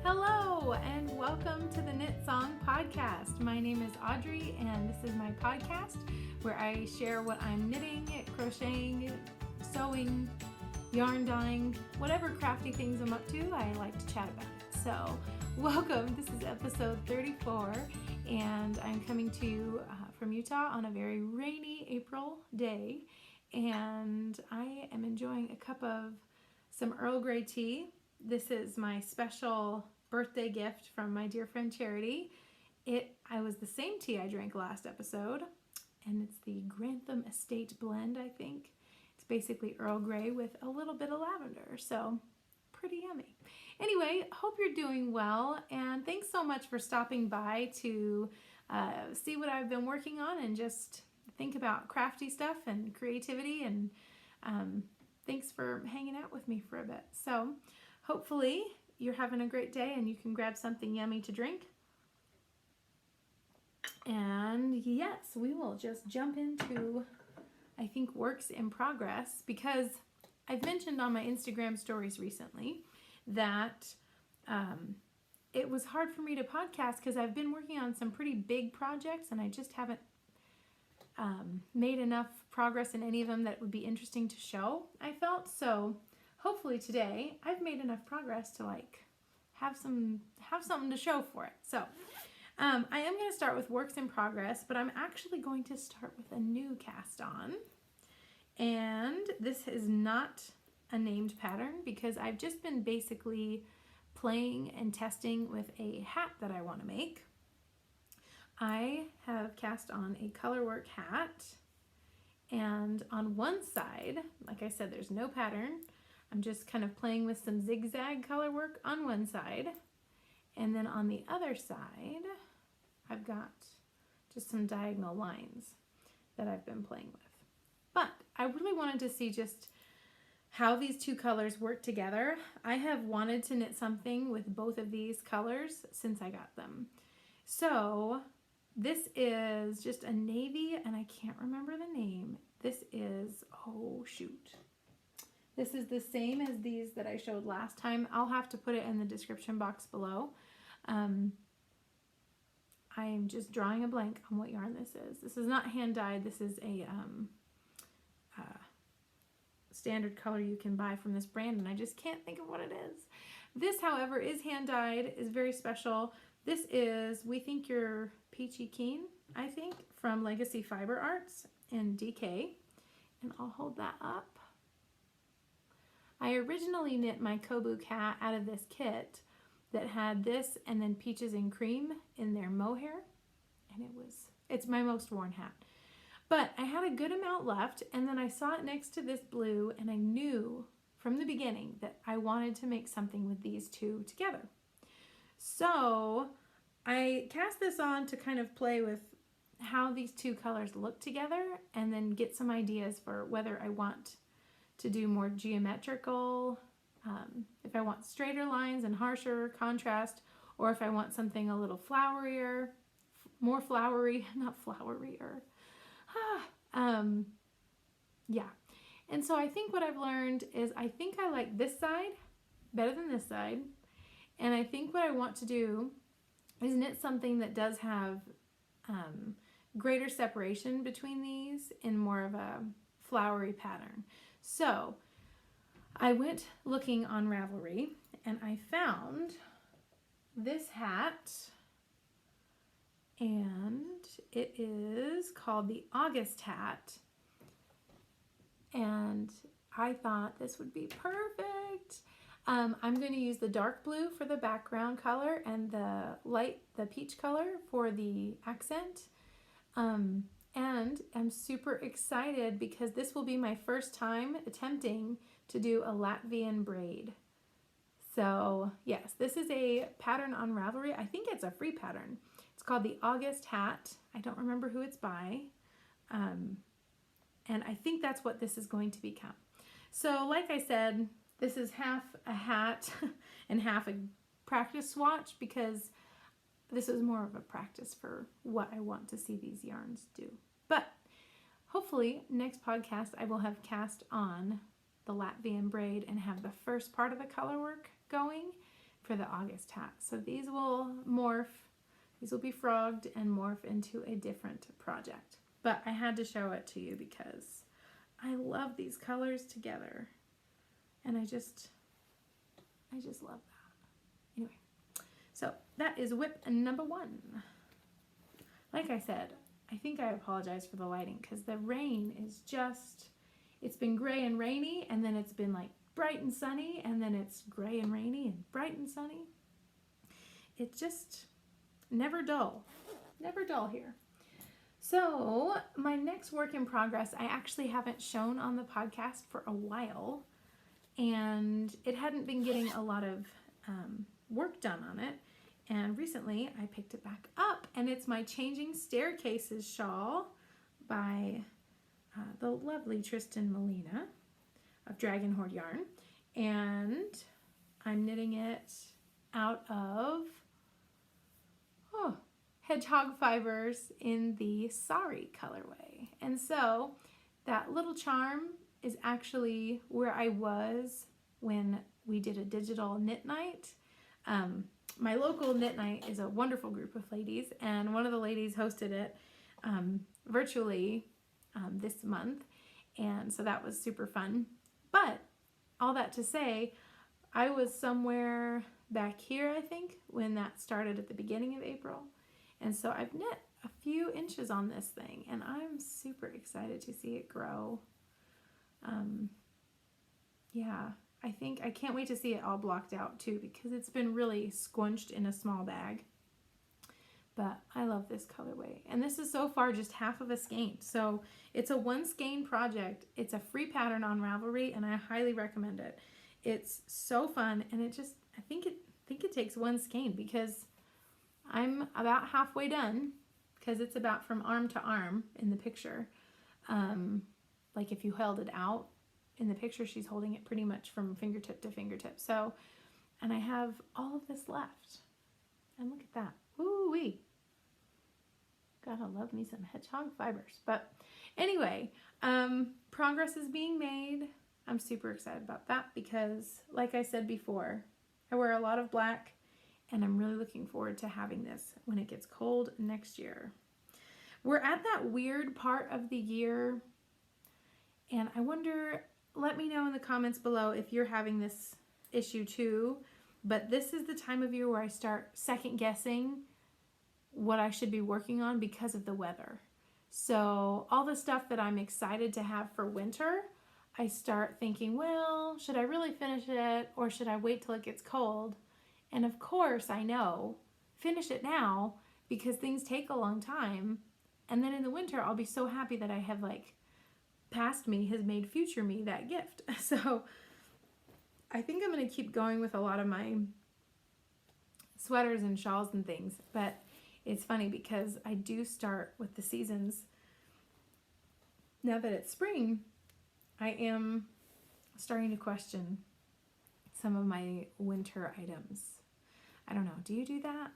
Hello and welcome to the Knit Song Podcast. My name is Audrey and this is my podcast where I share what I'm knitting, crocheting, sewing, yarn dyeing, whatever crafty things I'm up to, I like to chat about it. So welcome, this is episode 34 and I'm coming to you from Utah on a very rainy April day, and I am enjoying a cup of some Earl Grey tea. This is my special birthday gift from my dear friend Charity. I was the same tea I drank last episode, and it's the Grantham Estate Blend, I think. It's basically Earl Grey with a little bit of lavender, so pretty yummy. Anyway, hope you're doing well, and thanks so much for stopping by to see what I've been working on and just think about crafty stuff and creativity, and thanks for hanging out with me for a bit. So hopefully you're having a great day and you can grab something yummy to drink. And yes, we will just jump into, I think, works in progress, because I've mentioned on my Instagram stories recently that it was hard for me to podcast because I've been working on some pretty big projects and I just haven't made enough progress in any of them that would be interesting to show, I felt. So hopefully today I've made enough progress to have something to show for it. So I am going to start with works in progress, but I'm actually going to start with a new cast on. And this is not a named pattern because I've just been basically playing and testing with a hat that I want to make. I have cast on a colorwork hat, and on one side, like I said, there's no pattern. I'm just kind of playing with some zigzag color work on one side, and then on the other side I've got just some diagonal lines that I've been playing with. But I really wanted to see just how these two colors work together. I have wanted to knit something with both of these colors since I got them. So this is just a navy, and I can't remember the name. This is, oh shoot. This is the same as these that I showed last time. I'll have to put it in the description box below. I'm just drawing a blank on what yarn this is. This is not hand dyed. This is a standard color you can buy from this brand, and I just can't think of what it is. This, however, is hand dyed, is very special. This is We Think You're Peachy Keen, I think, from Legacy Fiber Arts in DK, and I'll hold that up. I originally knit my Kobu cat out of this kit that had this and then peaches and cream in their mohair, and it's my most worn hat. But I had a good amount left, and then I saw it next to this blue, and I knew from the beginning that I wanted to make something with these two together. So I cast this on to kind of play with how these two colors look together and then get some ideas for whether I want to do more geometrical, if I want straighter lines and harsher contrast, or if I want something a little flowerier, more flowery, not flowerier. Yeah. And so I think what I've learned is I think I like this side better than this side. And I think what I want to do is knit something that does have greater separation between these in more of a flowery pattern. So I went looking on Ravelry and I found this hat, and it is called the Auguste hat, and I thought this would be perfect. I'm going to use the dark blue for the background color and the peach color for the accent. And I'm super excited because this will be my first time attempting to do a Latvian braid. So yes, this is a pattern on Ravelry. I think it's a free pattern. It's called the Auguste hat. I don't remember who it's by. And I think that's what this is going to become. So like I said, this is half a hat and half a practice swatch because this is more of a practice for what I want to see these yarns do. But hopefully next podcast I will have cast on the Latvian braid and have the first part of the color work going for the August hat. So these will morph, these will be frogged and morph into a different project. But I had to show it to you because I love these colors together. And I just love that. Anyway, so that is whip number 1. Like I said, I think I apologize for the lighting because the rain is just, it's been gray and rainy, and then it's been like bright and sunny, and then it's gray and rainy and bright and sunny. It's just never dull here. So my next work in progress, I actually haven't shown on the podcast for a while, and it hadn't been getting a lot of work done on it. And recently I picked it back up, and it's my Changing Staircases shawl by the lovely Trysten Molina of Dragon Hoard Yarn. And I'm knitting it out of Hedgehog fibers in the Sari colorway. And so that little charm is actually where I was when we did a digital knit night. My local knit night is a wonderful group of ladies, and one of the ladies hosted it virtually this month, and so that was super fun. But all that to say, I was somewhere back here, I think, when that started at the beginning of April, and so I've knit a few inches on this thing, and I'm super excited to see it grow. Yeah. I can't wait to see it all blocked out too, because it's been really squinched in a small bag. But I love this colorway. And this is so far just half of a skein. So it's a 1 skein project. It's a free pattern on Ravelry, and I highly recommend it. It's so fun, and it just, I think it takes 1 skein, because I'm about halfway done, because it's about from arm to arm in the picture. Like if you held it out. In the picture, she's holding it pretty much from fingertip to fingertip. So, and I have all of this left. And look at that. Woo-wee. Gotta love me some Hedgehog fibers. But anyway, progress is being made. I'm super excited about that because, like I said before, I wear a lot of black, and I'm really looking forward to having this when it gets cold next year. We're at that weird part of the year, and I wonder, let me know in the comments below if you're having this issue too, but this is the time of year where I start second guessing what I should be working on because of the weather. So all the stuff that I'm excited to have for winter, I start thinking, well, should I really finish it, or should I wait till it gets cold? And of course I know, finish it now, because things take a long time, and then in the winter I'll be so happy that I have, like, past me has made future me that gift. So I think I'm going to keep going with a lot of my sweaters and shawls and things, but it's funny because I do start with the seasons. Now that it's spring, I am starting to question some of my winter items. I don't know, do you do that?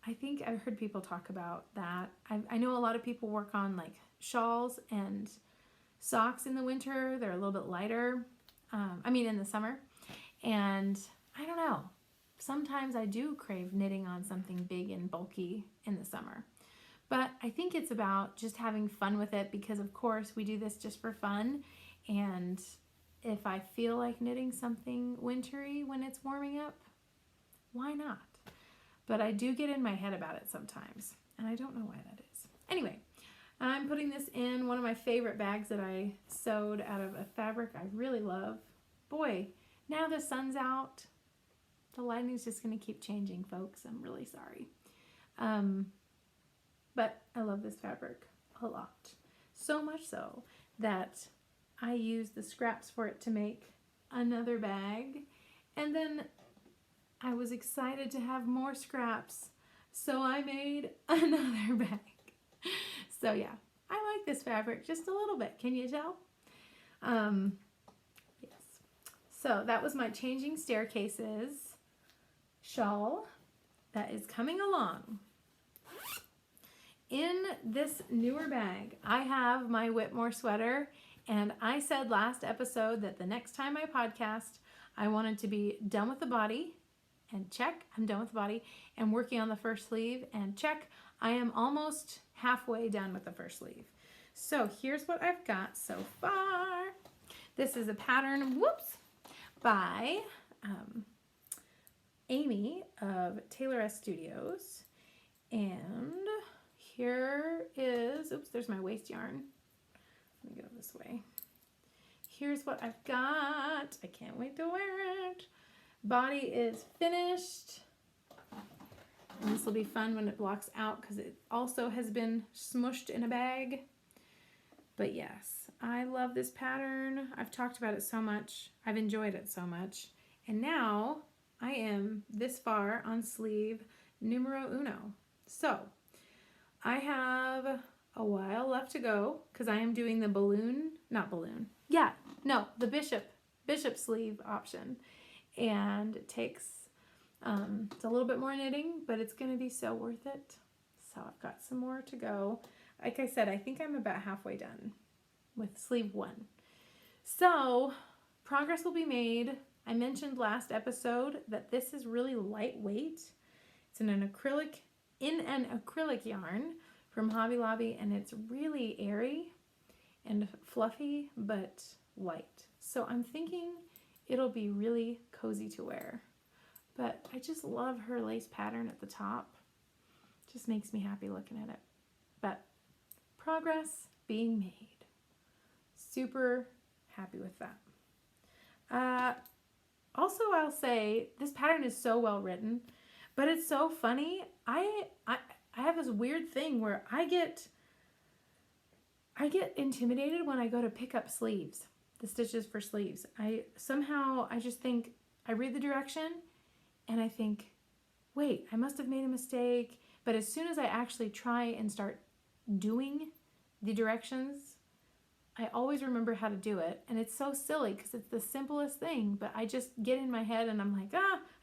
I think I've heard people talk about that. I know a lot of people work on like shawls and socks in the winter. They're a little bit lighter. In the summer. And I don't know. Sometimes I do crave knitting on something big and bulky in the summer. But I think it's about just having fun with it, because of course we do this just for fun. And if I feel like knitting something wintry when it's warming up, why not? But I do get in my head about it sometimes, and I don't know why that is. Anyway, I'm putting this in one of my favorite bags that I sewed out of a fabric I really love. Boy, now the sun's out. The lighting's just going to keep changing, folks. I'm really sorry. But I love this fabric a lot. So much so that I used the scraps for it to make another bag. And then I was excited to have more scraps, so I made another bag. So yeah, I like this fabric just a little bit. Can you tell? Yes. So that was my Changing Staircases shawl that is coming along. In this newer bag, I have my Whitmore sweater, and I said last episode that the next time I podcast, I wanted to be done with the body and check, I'm done with the body, and working on the first sleeve, and check, I am almost halfway done with the first sleeve. So here's what I've got so far. This is a pattern, whoops, by Amy of Taylor Studios. And here is, oops, there's my waist yarn. Let me go this way. Here's what I've got. I can't wait to wear it. Body is finished. And this will be fun when it blocks out because it also has been smushed in a bag. But yes, I love this pattern. I've talked about it so much. I've enjoyed it so much. And now I am this far on sleeve numero uno. So I have a while left to go because I am doing the the bishop sleeve option. And it takes, it's a little bit more knitting, but it's going to be so worth it. So I've got some more to go. Like I said, I think I'm about halfway done with sleeve 1. So progress will be made. I mentioned last episode that this is really lightweight. It's in an acrylic yarn from Hobby Lobby, and it's really airy and fluffy, but light. So I'm thinking it'll be really cozy to wear. But I just love her lace pattern at the top. Just makes me happy looking at it. But progress being made. Super happy with that. Also, I'll say this pattern is so well written, but it's so funny. I have this weird thing where I get intimidated when I go to pick up sleeves, the stitches for sleeves. I just think, I read the direction and I think, wait, I must have made a mistake. But as soon as I actually try and start doing the directions, I always remember how to do it. And it's so silly because it's the simplest thing, but I just get in my head and I'm like,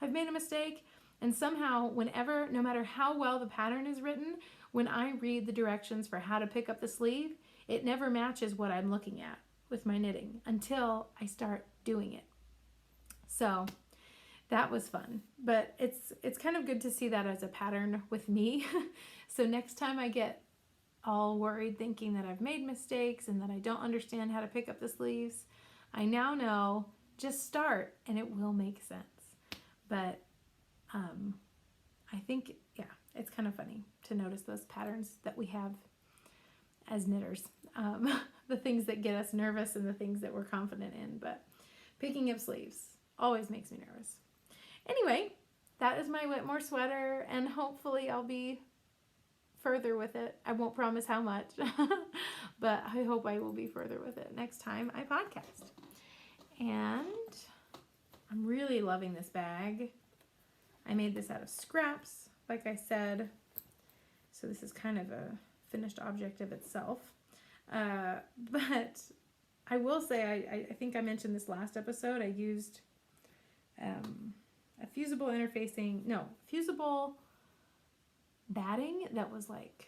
I've made a mistake. And somehow, no matter how well the pattern is written, when I read the directions for how to pick up the sleeve, it never matches what I'm looking at with my knitting until I start doing it. So that was fun, but it's kind of good to see that as a pattern with me. So next time I get all worried thinking that I've made mistakes and that I don't understand how to pick up the sleeves, I now know, just start and it will make sense. But I think, yeah, it's kind of funny to notice those patterns that we have as knitters. The things that get us nervous and the things that we're confident in. But picking up sleeves always makes me nervous. Anyway, that is my Whitmore sweater, and hopefully I'll be further with it. I won't promise how much, but I hope I will be further with it next time I podcast. And I'm really loving this bag. I made this out of scraps, like I said. So this is kind of a finished object of itself. But I will say, I think I mentioned this last episode, I used a fusible batting that was like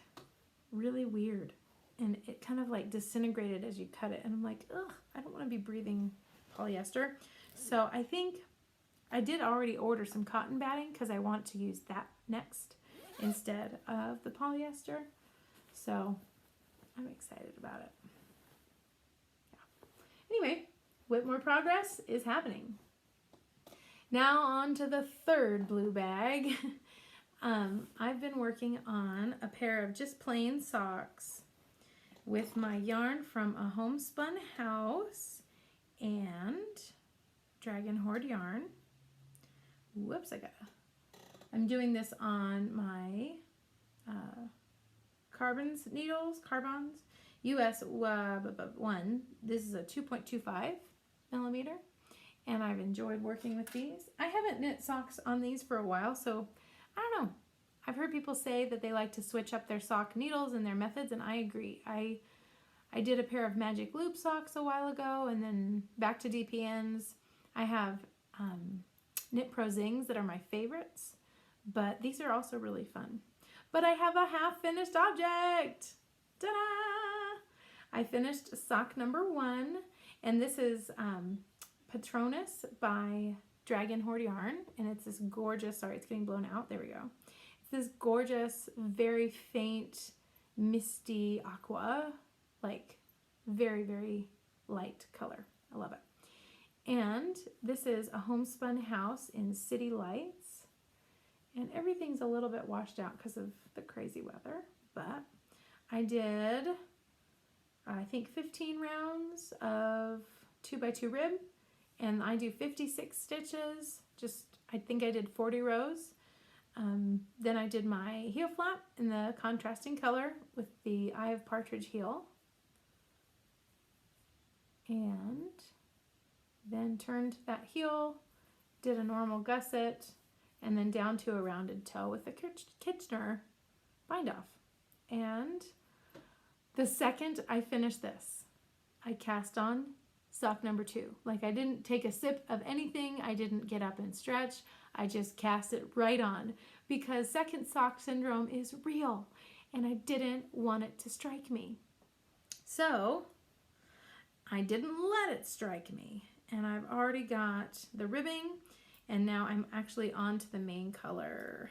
really weird, and it kind of like disintegrated as you cut it, and I'm like, ugh, I don't want to be breathing polyester. So I think I did already order some cotton batting because I want to use that next instead of the polyester. So I'm excited about it. Yeah. Anyway, Whitmore progress is happening. Now on to the third blue bag. I've been working on a pair of just plain socks with my yarn from A Homespun House and Dragon Hoard Yarn. Whoops, I'm doing this on my Carbons US 1. This is a 2.25 millimeter, and I've enjoyed working with these. I haven't knit socks on these for a while, so I don't know. I've heard people say that they like to switch up their sock needles and their methods, and I agree. I did a pair of magic loop socks a while ago, and then back to DPNs. I have Knit Pro Zings that are my favorites, but these are also really fun. But I have a half-finished object. Ta-da! I finished sock number 1, and this is Patronus by Dragon Hoard Yarn, and it's this gorgeous, sorry, it's getting blown out. There we go. It's this gorgeous, very faint, misty aqua, like very, very light color. I love it. And this is A Homespun House in City Lights. And everything's a little bit washed out because of the crazy weather, but I did, I think, 15 rounds of 2x2 rib, and I do 56 stitches. I think I did 40 rows. Then I did my heel flap in the contrasting color with the Eye of Partridge heel, and then turned that heel, did a normal gusset, and then down to a rounded toe with a Kitchener bind off. And the second I finished this, I cast on sock number 2. Like, I didn't take a sip of anything. I didn't get up and stretch. I just cast it right on because second sock syndrome is real and I didn't want it to strike me. So I didn't let it strike me, and I've already got the ribbing, and now I'm actually on to the main color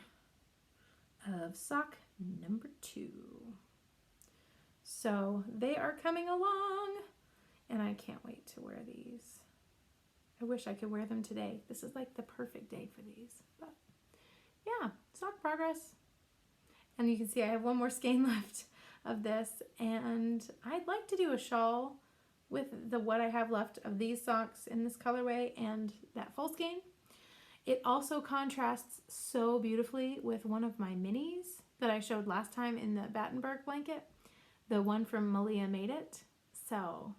of sock number 2. So they are coming along, and I can't wait to wear these. I wish I could wear them today. This is like the perfect day for these. But yeah, sock progress. And you can see I have one more skein left of this, and I'd like to do a shawl with what I have left of these socks in this colorway and that full skein. It also contrasts so beautifully with one of my minis that I showed last time in the Battenberg blanket, the one from Molina Made It. So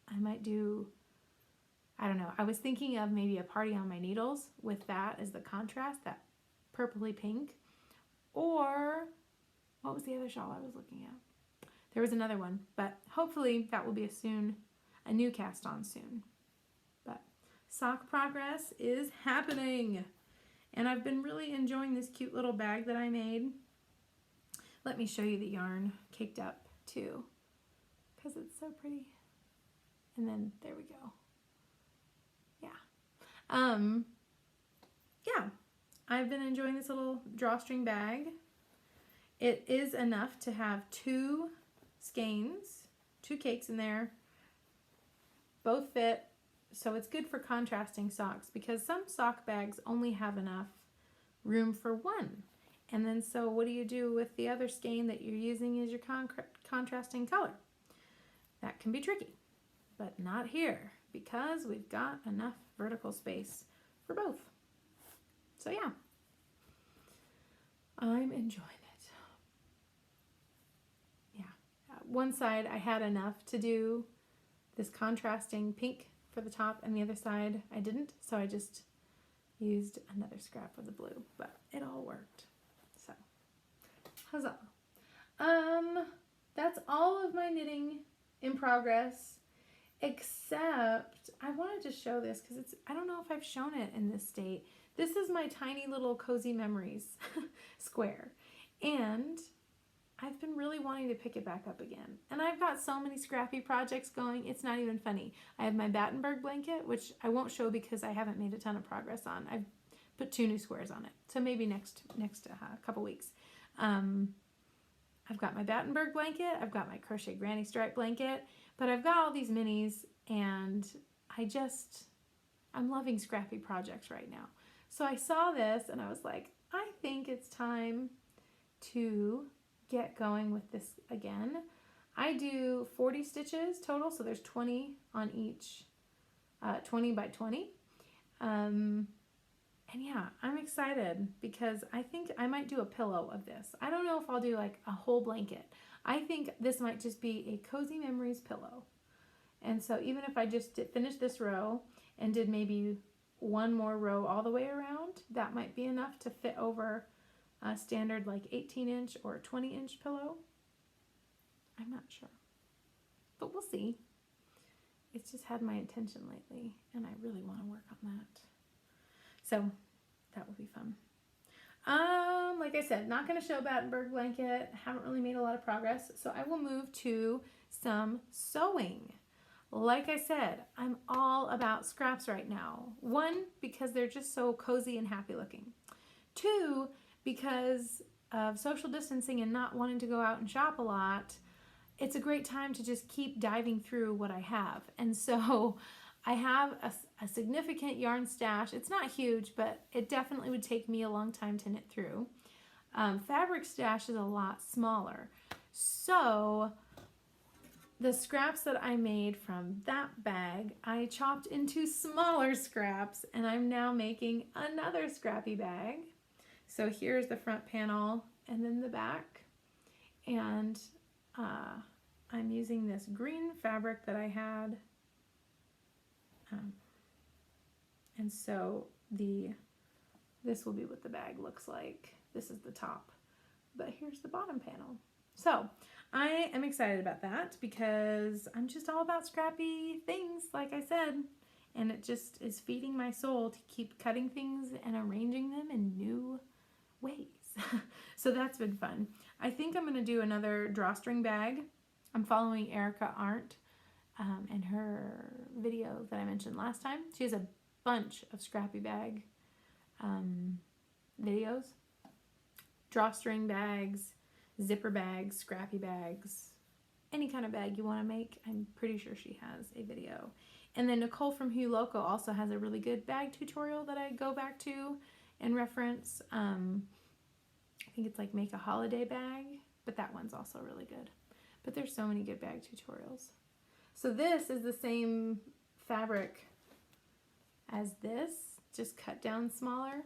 I might do, I don't know, I was thinking of maybe a Party on My Needles with that as the contrast, that purpley pink. Or what was the other shawl I was looking at? There was another one, but hopefully that will be a new cast on soon. But sock progress is happening, and I've been really enjoying this cute little bag that I made. Let me show you the yarn caked up too, because it's so pretty. And then there we go. Yeah. Yeah. I've been enjoying this little drawstring bag. It is enough to have 2 skeins, 2 cakes in there. Both fit, so it's good for contrasting socks because some sock bags only have enough room for 1. And then so what do you do with the other skein that you're using as your contrasting color? That can be tricky, but not here because we've got enough vertical space for both. So yeah, I'm enjoying it. Yeah, one side I had enough to do this contrasting pink for the top, and the other side I didn't, so I just used another scrap of the blue, but it all worked. So, huzzah. That's all of my knitting in progress, except I wanted to show this because I don't know if I've shown it in this state. This is my tiny little Cozy Memories square, and I've been really wanting to pick it back up again. And I've got so many scrappy projects going, it's not even funny. I have my Battenberg blanket, which I won't show because I haven't made a ton of progress on. I've put 2 new squares on it, so maybe next couple weeks. I've got my Battenberg blanket, I've got my Crochet Granny Stripe blanket, but I've got all these minis, and I'm loving scrappy projects right now. So I saw this, and I was like, I think it's time to get going with this again. I do 40 stitches total, so there's 20 on each, 20 by 20. And yeah, I'm excited because I think I might do a pillow of this. I don't know if I'll do like a whole blanket. I think this might just be a Cozy Memories pillow. And so even if I just finish this row and did maybe 1 more row all the way around, that might be enough to fit over a standard like 18-inch or 20-inch pillow. I'm not sure, but we'll see. It's just had my attention lately, and I really want to work on that. So that will be fun. Like I said, not going to show Battenberg blanket. Haven't really made a lot of progress, so I will move to some sewing. Like I said, I'm all about scraps right now. One, because they're just so cozy and happy looking. Two, because of social distancing and not wanting to go out and shop a lot, it's a great time to just keep diving through what I have. And so I have a significant yarn stash. It's not huge, but it definitely would take me a long time to knit through. Fabric stash is a lot smaller. So the scraps that I made from that bag, I chopped into smaller scraps, and I'm now making another scrappy bag. So here's the front panel and then the back. And I'm using this green fabric that I had. And so this will be what the bag looks like. This is the top, but here's the bottom panel. So I am excited about that because I'm just all about scrappy things, like I said, and it just is feeding my soul to keep cutting things and arranging them in new ways. So that's been fun. I think I'm going to do another drawstring bag. I'm following Erica Arndt and her video that I mentioned last time. She has a bunch of scrappy bag videos. Drawstring bags, zipper bags, scrappy bags, any kind of bag you want to make. I'm pretty sure she has a video. And then Nicole from Hue Loco also has a really good bag tutorial that I go back to and reference. I think it's like make a holiday bag, but that one's also really good. But there's so many good bag tutorials. So this is the same fabric as this, just cut down smaller.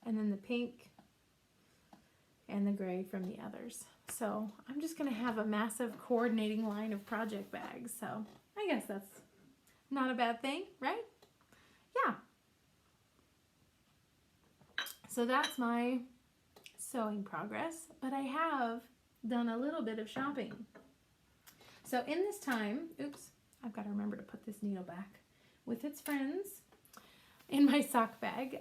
And then the pink and the gray from the others. So I'm just going to have a massive coordinating line of project bags. So I guess that's not a bad thing, right? Yeah. So that's my sewing progress, but I have done a little bit of shopping. So in this time, oops, I've got to remember to put this needle back with its friends in my sock bag.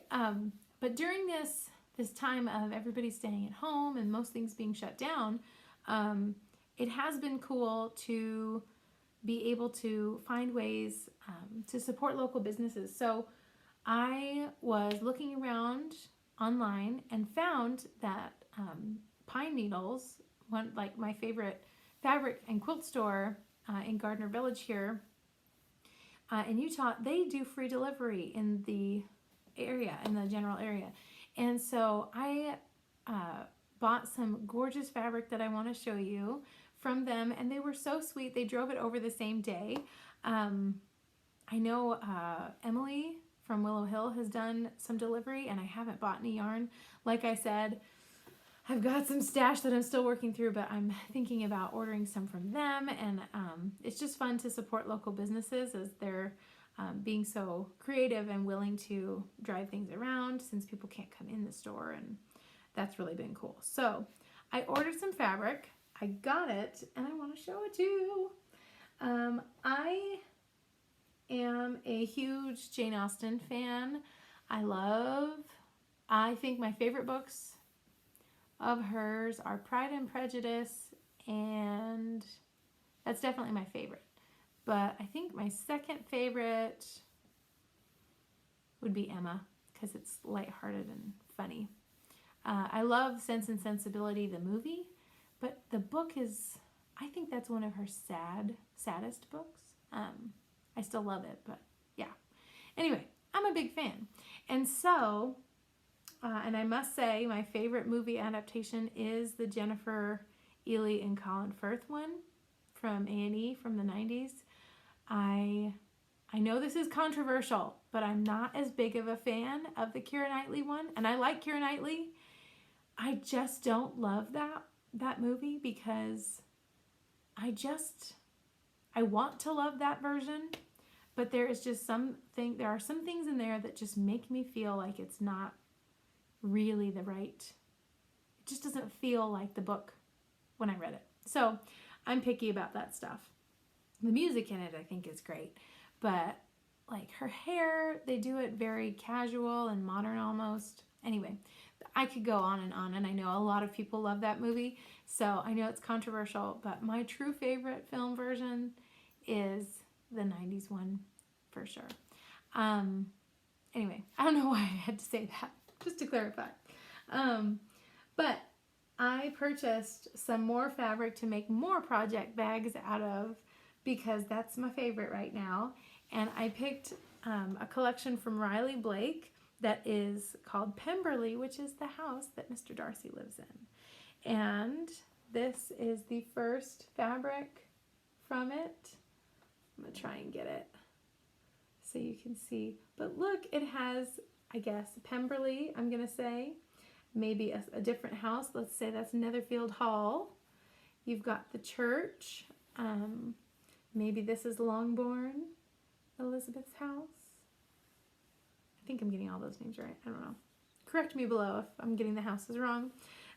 But during this time of everybody staying at home and most things being shut down, it has been cool to be able to find ways to support local businesses. So I was looking around online and found that Pine Needles, like my favorite fabric and quilt store in Gardner Village here in Utah, they do free delivery in the area, in the general area. And so I bought some gorgeous fabric that I want to show you from them, and they were so sweet. They drove it over the same day. I know Emily from Willow Hill has done some delivery, and I haven't bought any yarn. Like I said, I've got some stash that I'm still working through, but I'm thinking about ordering some from them, and it's just fun to support local businesses as they're being so creative and willing to drive things around since people can't come in the store, and that's really been cool. So I ordered some fabric, I got it, and I want to show it to you. I am a huge Jane Austen fan. I think my favorite books of hers are Pride and Prejudice, and that's definitely my favorite. But I think my second favorite would be Emma, because it's lighthearted and funny. I love Sense and Sensibility, the movie, but the book is, I think that's one of her saddest books. I still love it, but yeah. Anyway, I'm a big fan. And so, and I must say, my favorite movie adaptation is the Jennifer Ely and Colin Firth one from A&E from the 90s. I know this is controversial, but I'm not as big of a fan of the Keira Knightley one, and I like Keira Knightley. I just don't love that movie because I want to love that version, but there are some things in there that just make me feel like it's not really it just doesn't feel like the book when I read it. So I'm picky about that stuff. The music in it I think is great, but like her hair, they do it very casual and modern almost. Anyway, I could go on, and I know a lot of people love that movie, so I know it's controversial, but my true favorite film version is the 90s one for sure. Anyway, I don't know why I had to say that, just to clarify. But I purchased some more fabric to make more project bags out of, because that's my favorite right now. And I picked a collection from Riley Blake that is called Pemberley, which is the house that Mr. Darcy lives in. And this is the first fabric from it. I'm going to try and get it so you can see. But look, it has, I guess, Pemberley, I'm going to say. Maybe a different house. Let's say that's Netherfield Hall. You've got the church. Maybe this is Longbourn, Elizabeth's house. I think I'm getting all those names right. I don't know. Correct me below if I'm getting the houses wrong.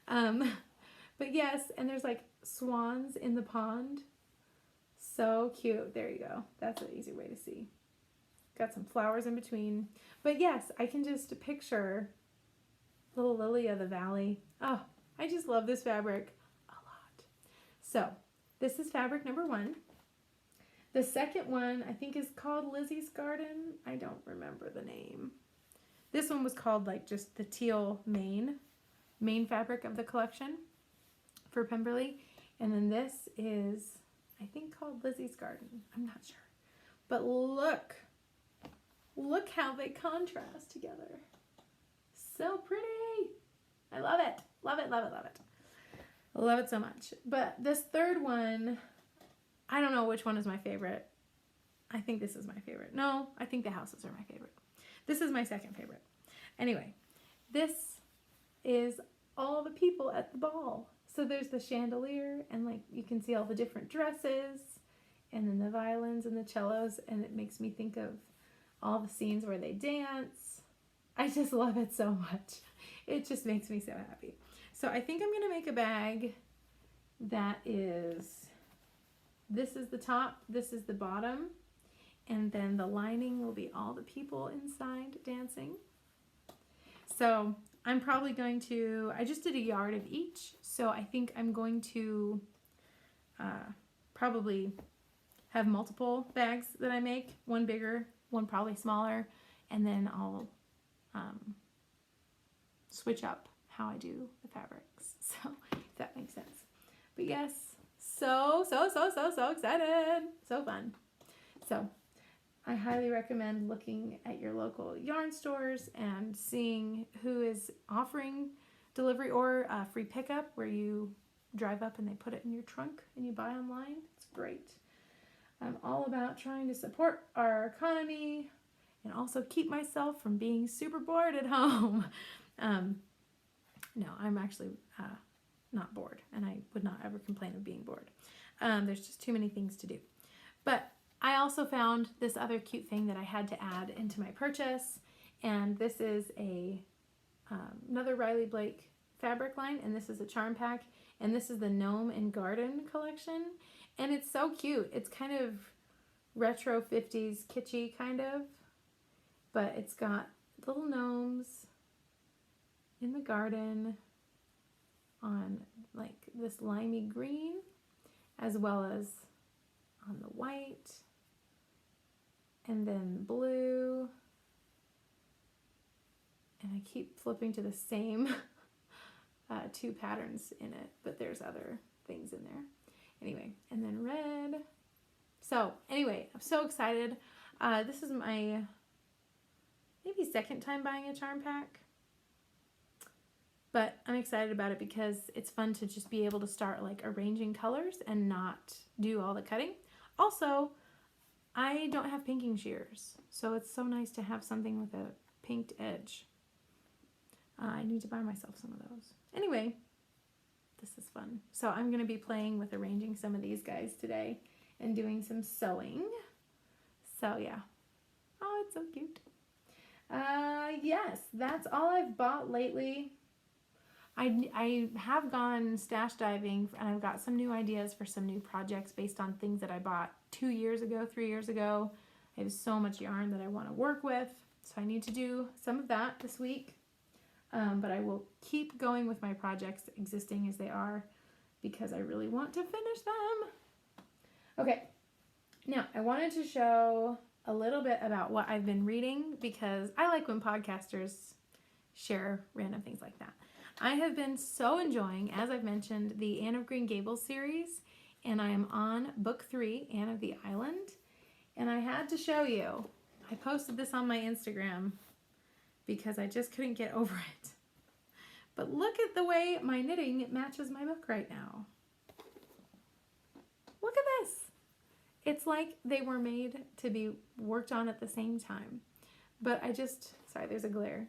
But yes, and there's like swans in the pond. So cute. There you go. That's an easy way to see. Got some flowers in between. But yes, I can just picture little Lily of the Valley. Oh, I just love this fabric a lot. So this is fabric number 1. The second one I think is called Lizzie's Garden. I don't remember the name. This one was called like just the teal main fabric of the collection for Pemberley. And then this is, I think, called Lizzie's Garden. I'm not sure. But look how they contrast together. So pretty. I love it. Love it, love it, love it. I love it so much. But this third one, I don't know which one is my favorite. I think this is my favorite. No, I think the houses are my favorite. This is my second favorite. Anyway, this is all the people at the ball. So there's the chandelier, and like you can see all the different dresses, and then the violins and the cellos, and it makes me think of all the scenes where they dance. I just love it so much. It just makes me so happy. So I think I'm going to make a bag that is, this is the top, this is the bottom, and then the lining will be all the people inside dancing. So I'm probably going to, I just did a yard of each, so I think I'm going to probably have multiple bags that I make, one bigger, one probably smaller, and then I'll switch up how I do the fabrics. So if that makes sense. But yes, so excited. So fun. So I highly recommend looking at your local yarn stores and seeing who is offering delivery or free pickup, where you drive up and they put it in your trunk and you buy online. It's great. I'm all about trying to support our economy and also keep myself from being super bored at home. No, I'm actually not bored, and I would not ever complain of being bored. There's just too many things to do. But I also found this other cute thing that I had to add into my purchase, and this is another Riley Blake fabric line, and this is a charm pack, and this is the Gnome and Garden collection, and it's so cute. It's kind of retro 50s kitschy kind of, but it's got little gnomes in the garden on like this limey green, as well as on the white, and then blue, and I keep flipping to the same two patterns in it, but there's other things in there. Anyway, and then red. So anyway, I'm so excited. This is my maybe second time buying a charm pack, but I'm excited about it because it's fun to just be able to start like arranging colors and not do all the cutting. Also, I don't have pinking shears, so it's so nice to have something with a pinked edge. I need to buy myself some of those. Anyway, this is fun. So I'm going to be playing with arranging some of these guys today and doing some sewing. So yeah. Oh, it's so cute. Yes, that's all I've bought lately. I have gone stash diving, and I've got some new ideas for some new projects based on things that I bought 2 years ago, 3 years ago. I have so much yarn that I want to work with, so I need to do some of that this week. But I will keep going with my projects existing as they are because I really want to finish them. Okay, Now, I wanted to show a little bit about what I've been reading because I like when podcasters share random things like that. I have been so enjoying, as I've mentioned, the Anne of Green Gables series, and I am on book 3, Anne of the Island, and I had to show you. I posted this on my Instagram because I just couldn't get over it. But look at the way my knitting matches my book right now. Look at this. It's like they were made to be worked on at the same time. But sorry, there's a glare.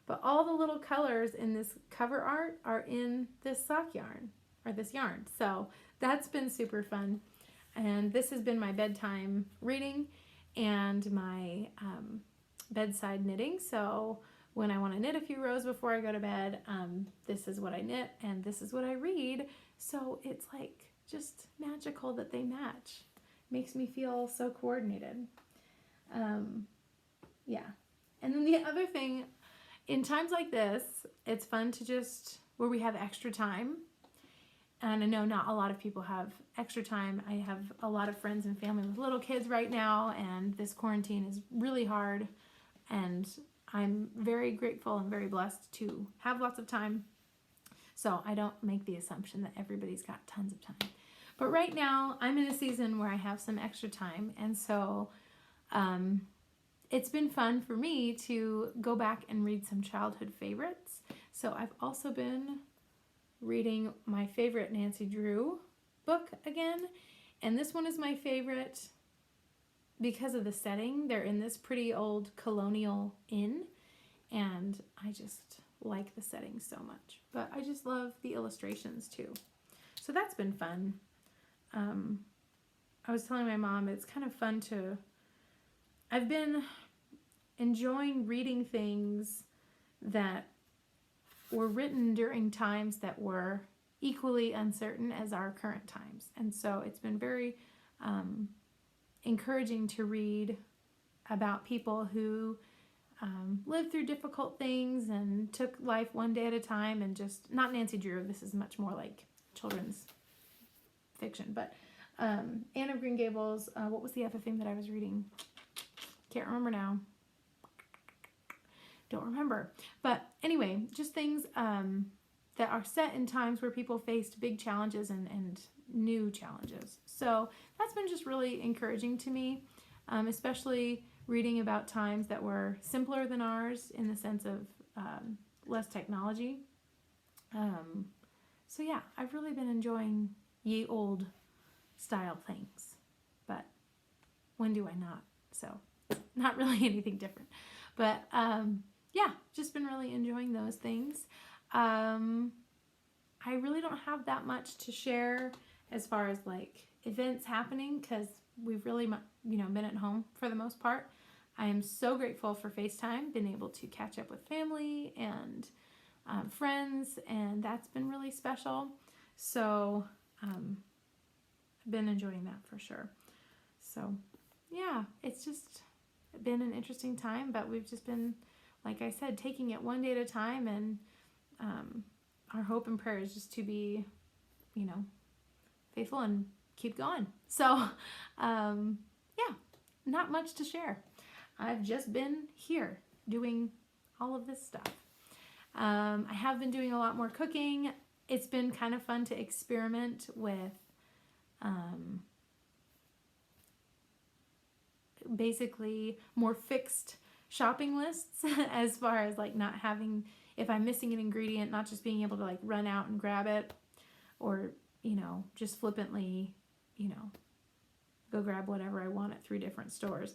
But all the little colors in this cover art are in this sock yarn, or this yarn. So that's been super fun. And this has been my bedtime reading and my bedside knitting. So when I want to knit a few rows before I go to bed, this is what I knit and this is what I read. So it's like just magical that they match. Makes me feel so coordinated. Yeah. And then the other thing, in times like this, it's fun to where we have extra time. And I know not a lot of people have extra time. I have a lot of friends and family with little kids right now, and this quarantine is really hard. And I'm very grateful and very blessed to have lots of time. So I don't make the assumption that everybody's got tons of time. But right now, I'm in a season where I have some extra time. And so it's been fun for me to go back and read some childhood favorites. So I've also been reading my favorite Nancy Drew book again. And this one is my favorite because of the setting. They're in this pretty old colonial inn, and I just like the setting so much. But I just love the illustrations too. So that's been fun. I was telling my mom it's kind of fun I've been enjoying reading things that were written during times that were equally uncertain as our current times. And so it's been very encouraging to read about people who lived through difficult things and took life one day at a time, and just, not Nancy Drew, this is much more like children's fiction, but Anne of Green Gables, what was the other thing that I was reading? Can't remember now. Don't remember. But anyway, just things that are set in times where people faced big challenges and new challenges. So that's been just really encouraging to me, especially reading about times that were simpler than ours in the sense of less technology. So yeah, I've really been enjoying ye old style things, but when do I not? So not really anything different, but yeah, just been really enjoying those things. I really don't have that much to share as far as like events happening, because we've really been at home for the most part. I am so grateful for FaceTime, been able to catch up with family and friends, and that's been really special. So I've been enjoying that for sure. So yeah, it's just been an interesting time, but we've just been, like I said, taking it one day at a time, and our hope and prayer is just to be, faithful and keep going. So yeah, not much to share. I've just been here doing all of this stuff. I have been doing a lot more cooking. It's been kind of fun to experiment with basically more fixed shopping lists as far as like not having, if I'm missing an ingredient, not just being able to like run out and grab it, or just flippantly go grab whatever I want at 3 different stores.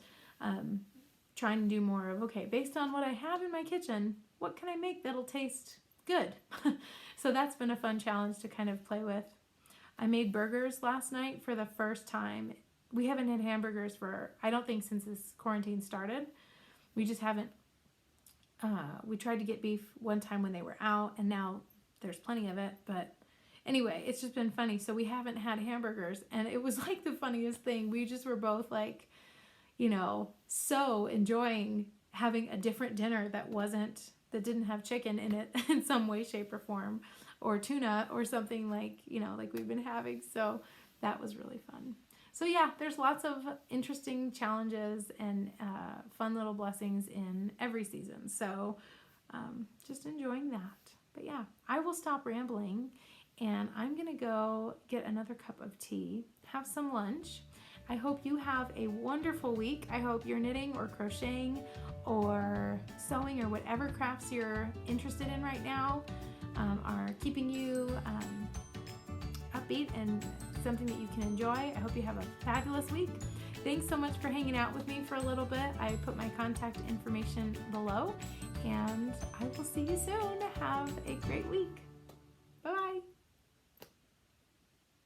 Trying to do more of, okay, based on what I have in my kitchen, what can I make that'll taste good? So that's been a fun challenge to kind of play with. I made burgers last night for the first time. We haven't had hamburgers for, I don't think, since this quarantine started. We just haven't. We tried to get beef one time when they were out, and now there's plenty of it. But anyway, it's just been funny. So we haven't had hamburgers, and it was like the funniest thing. We just were both like, so enjoying having a different dinner that didn't have chicken in it in some way, shape, or form, or tuna or something like we've been having. So that was really fun. So yeah, there's lots of interesting challenges and fun little blessings in every season. So just enjoying that. But yeah, I will stop rambling and I'm going to go get another cup of tea, have some lunch. I hope you have a wonderful week. I hope you're knitting or crocheting or sewing or whatever crafts you're interested in right now are keeping you upbeat and something that you can enjoy. I hope you have a fabulous week. Thanks so much for hanging out with me for a little bit. I put my contact information below, and I will see you soon. Have a great week.